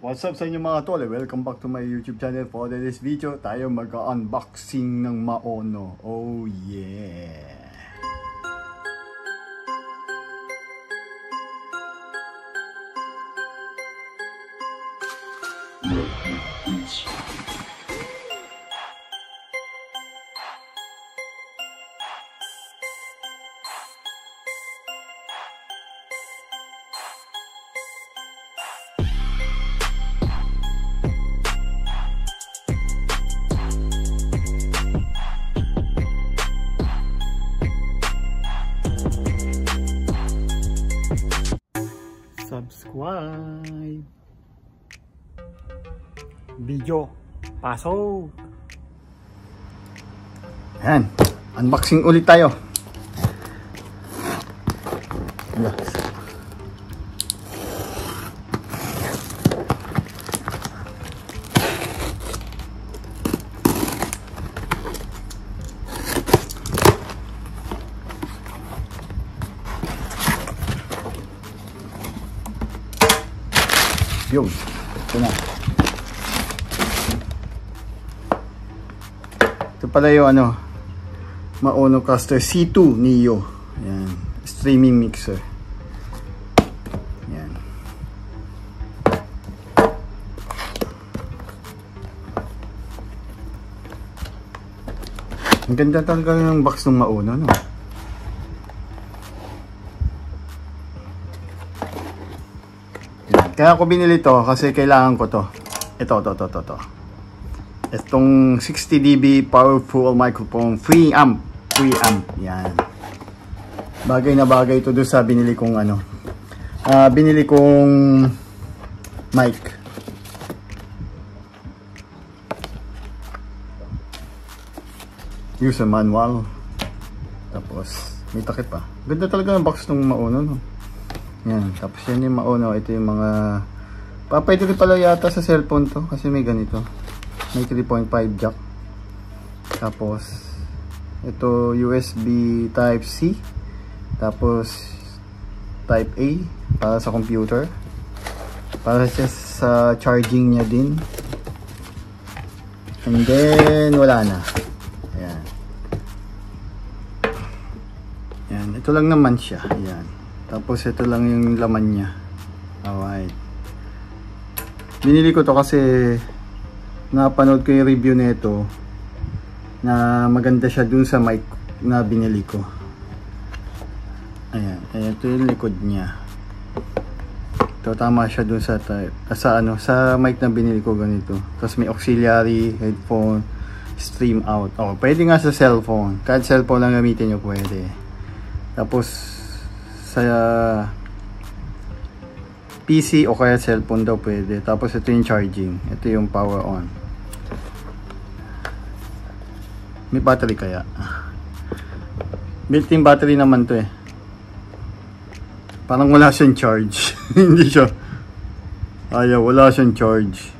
What's up sa inyo mga tol? Welcome back to my YouTube channel. For this video, tayo mag-unboxing ng Maono. Oh yeah! Subscribe. Video. Pasok. Ayan. Unboxing ulit tayo. Yes. Yun, ito na. Ito pala yung Maono Caster C2 Neo. Ayan, streaming mixer. Ayan. Ang ganda talaga ng box ng Maono, no? Kaya ako binili to kasi kailangan ko to. Ito. Itong 60 dB powerful microphone, free amp. Yan. Bagay na bagay ito doon sa binili kong binili kong mic. User manual. Tapos may takip pa. Ganda talaga ng box ng Maono, no? Yan, tapos yan yung Maono. Ito yung mga pwede rin pala yata sa cellphone to kasi may ganito, may 3.5 jack. Tapos ito USB type C, tapos type A para sa computer, para siya sa charging nya din. And then wala na. Yan, ito lang naman siya. Yan. Tapos ito lang yung laman niya. Alright. Binili ko to kasi napanood ko yung review nito na maganda siya dun sa mic na binili ko. Ayan. Ito yung likod niya. Ito tama siya dun sa sa mic na binili ko ganito. Tapos may auxiliary headphone, stream out. Oh, pwede nga sa cellphone. Kahit cellphone lang gamitin nyo pwede. Tapos sa PC o kaya cellphone daw pwede. Tapos ito yung charging. Ito yung power on. May battery kaya? Built-in battery naman to eh. Parang wala siyang charge. Hindi siya. Ayaw, wala siyang charge.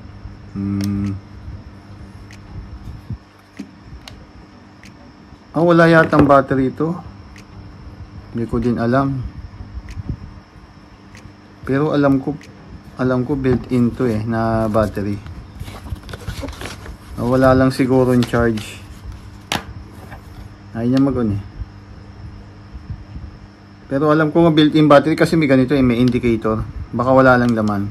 Wala yatang battery ito. Hindi ko din alam. Pero alam ko built-in to eh na battery. Wala lang siguro yung charge. Ayaw niya mag-on eh. Pero alam ko nga built-in battery kasi may ganito eh, may indicator. Baka wala lang laman.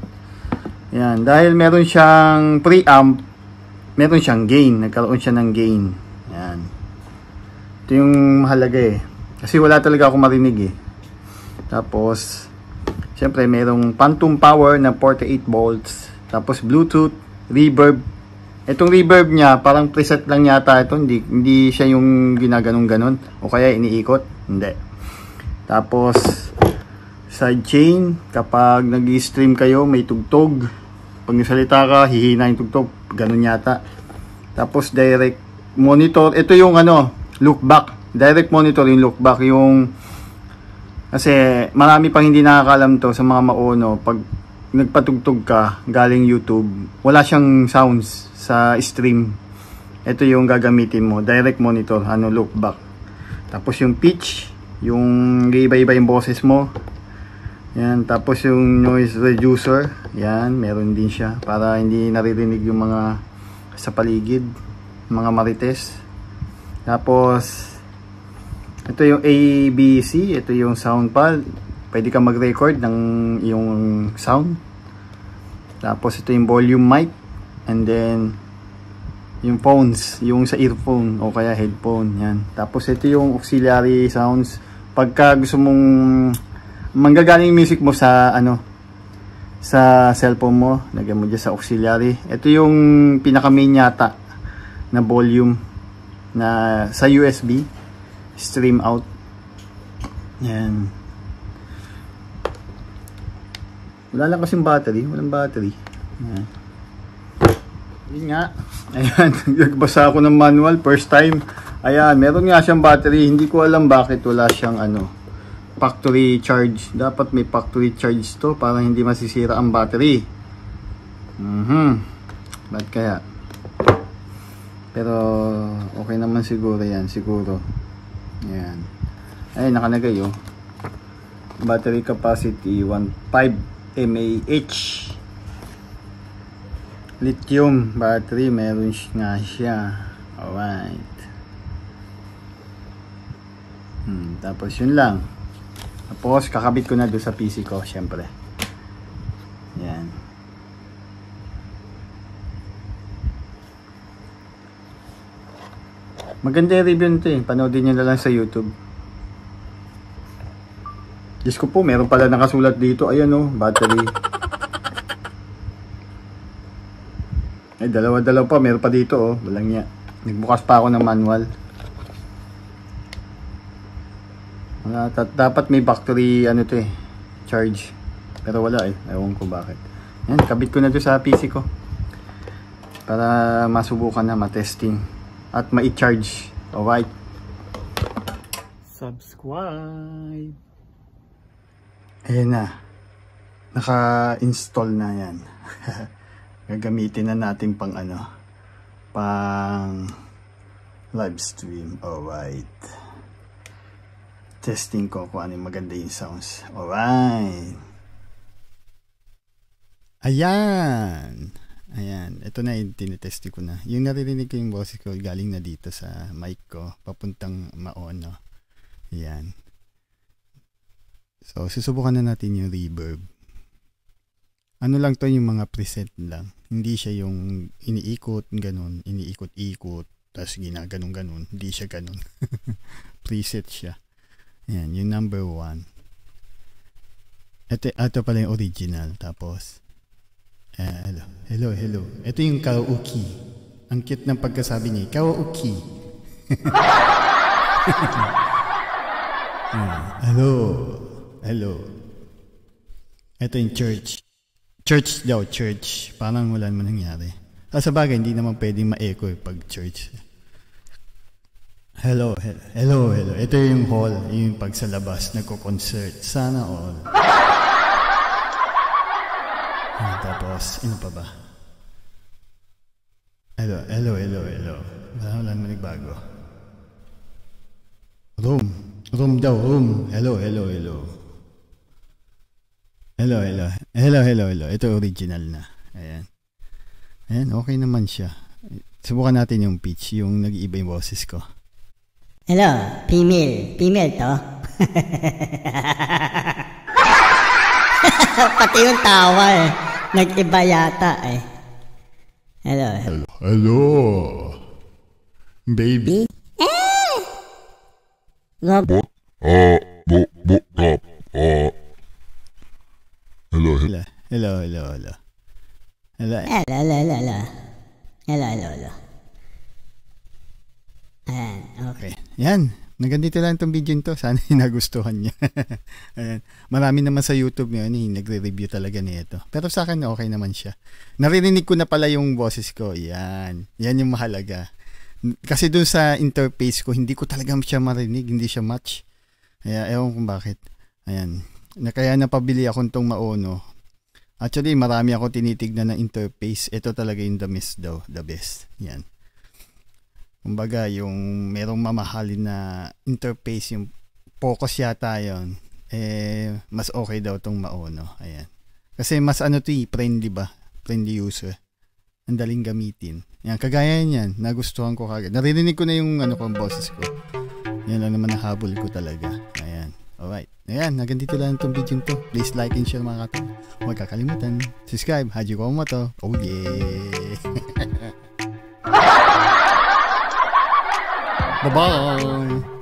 Yan, dahil meron siyang preamp, meron siyang gain, nagkaroon siya ng gain. Yan. Ito yung mahalaga eh. Kasi wala talaga ako marinig eh. Tapos siyempre merong phantom power na 48 volts. Tapos Bluetooth, reverb. Itong reverb niya parang preset lang yata ito. Hindi siya yung ginaganong-ganon. O kaya iniikot. Hindi. Tapos sidechain. Kapag nag-stream kayo may tugtog. Pag nasalita ka hihina yung tugtog. Ganon yata. Tapos direct monitor. Ito yung look back. Direct monitor yung look back. Kasi marami pang hindi nakakalam to sa mga Maono. Pag nagpatugtog ka galing YouTube, wala siyang sounds sa stream. Ito yung gagamitin mo, direct monitor, look back. Tapos yung pitch, yung iba-iba yung boses mo. Yan, tapos yung noise reducer, yan, meron din siya para hindi naririnig yung mga sa paligid, mga marites. Tapos ito yung ABC, ito yung sound pad. Pwede ka mag-record ng yung sound. Tapos ito yung volume mic, and then yung phones, yung sa earphone o kaya headphone, yan. Tapos ito yung auxiliary sounds. Pagka gusto mong manggagaling yung music mo sa sa cellphone mo, lagyan mo dyan sa auxiliary. Ito yung pinaka main yata na volume na sa USB stream out. Yan. Wala lang kasing battery, walang battery. Yan. Yun nga. Ayan, nagbasa ako ng manual first time. Ayan, meron nga siyang battery. Hindi ko alam bakit wala siyang factory charge. Dapat may factory charge to para hindi masisira ang battery. Ba't kaya? Pero okay naman siguro yan, siguro. Ayan. Ay, nakalagay oh. Battery capacity 15 mAh. Lithium battery, meron nga siya. Alright. Tapos yun lang. Tapos kakabit ko na doon sa PC ko, syempre. Yan. Maganda yung review nito eh. Panoodin nyo na lang sa YouTube. Diyos ko po, meron pala nakasulat dito. Ayan oh, battery. Ay, dalawa-dalawa pa. Meron pa dito oh. Walang niya. Nagbukas pa ako ng manual. Dapat may factory to eh, charge. Pero wala eh. Ewan ko bakit. Yan, kabit ko na doon sa PC ko. Para masubukan na, matesting. At ma-charge. Alright. Subscribe. Ayan na. Naka-install na yan. Gagamitin na natin pang pang live stream. Alright. Testing ko kung ano yung maganda yung sounds. Alright. Ayan. Ayan. Ito na yung tinetesting ko na. Yung naririnig ko yung boses ko galing na dito sa mic ko. Papuntang maono. Ayan. So, susubukan na natin yung reverb. Ano lang to, yung mga preset lang. Hindi siya yung iniikot, ganun. Iniikot-ikot. Tapos ginaganon-ganon. Hindi siya ganun. Preset siya. Ayan, yung number 1. Ito pala yung original. Tapos, hello. Ito yung karaoke. Ang cute ng pagkasabi niya. Karaoke. Hello. Ito yung church. Church daw, church. Parang wala naman nangyari. Sa bagay, hindi naman pwedeng ma-echo pag church. Hello. Ito yung hall, yung pag sa labas, nagko-concert. Sana all. Tapos, ano pa ba? Hello. Wala naman nagbago. Room daw. Hello. Ito original na. Ayan, okay naman siya. Subukan natin yung pitch, yung nag-iiba yung boses ko. Hello, female to. Pati yung tawa eh. Nag-iba yata eh. Hello. Baby. Rob. Hello. Ayan, okay. Yan. Nagandito lang itong video nito. Sana nagustuhan niya. Ayan. Marami naman sa YouTube ngayon nagre-review talaga nito. Pero sa akin okay naman siya. Naririnig ko na pala yung boses ko. Yan yung mahalaga. Kasi dun sa interface ko, hindi ko talaga siya marinig. Hindi siya match. Ewan kung bakit. Ayan. Kaya napabili ako itong Maono. Actually, marami ako tinitignan na interface. Ito talaga yung the best. Yan. Kumbaga, yung merong mamahalin na interface, yung Focus yata yun. mas okay daw tong Maono. Ayan. Kasi mas friendly ba? Friendly user. Ang daling gamitin. Yan, kagaya niyan. Nagustuhan ko kagad. Naririnig ko na yung ang boses ko. Yan lang naman nahabol ko talaga. Ayan. Alright. Ayan, hanggang dito lang itong video to. Please like and share mga katol. Huwag kakalimutan. Subscribe. Haji Komoto. Oh yeah. Bye-bye.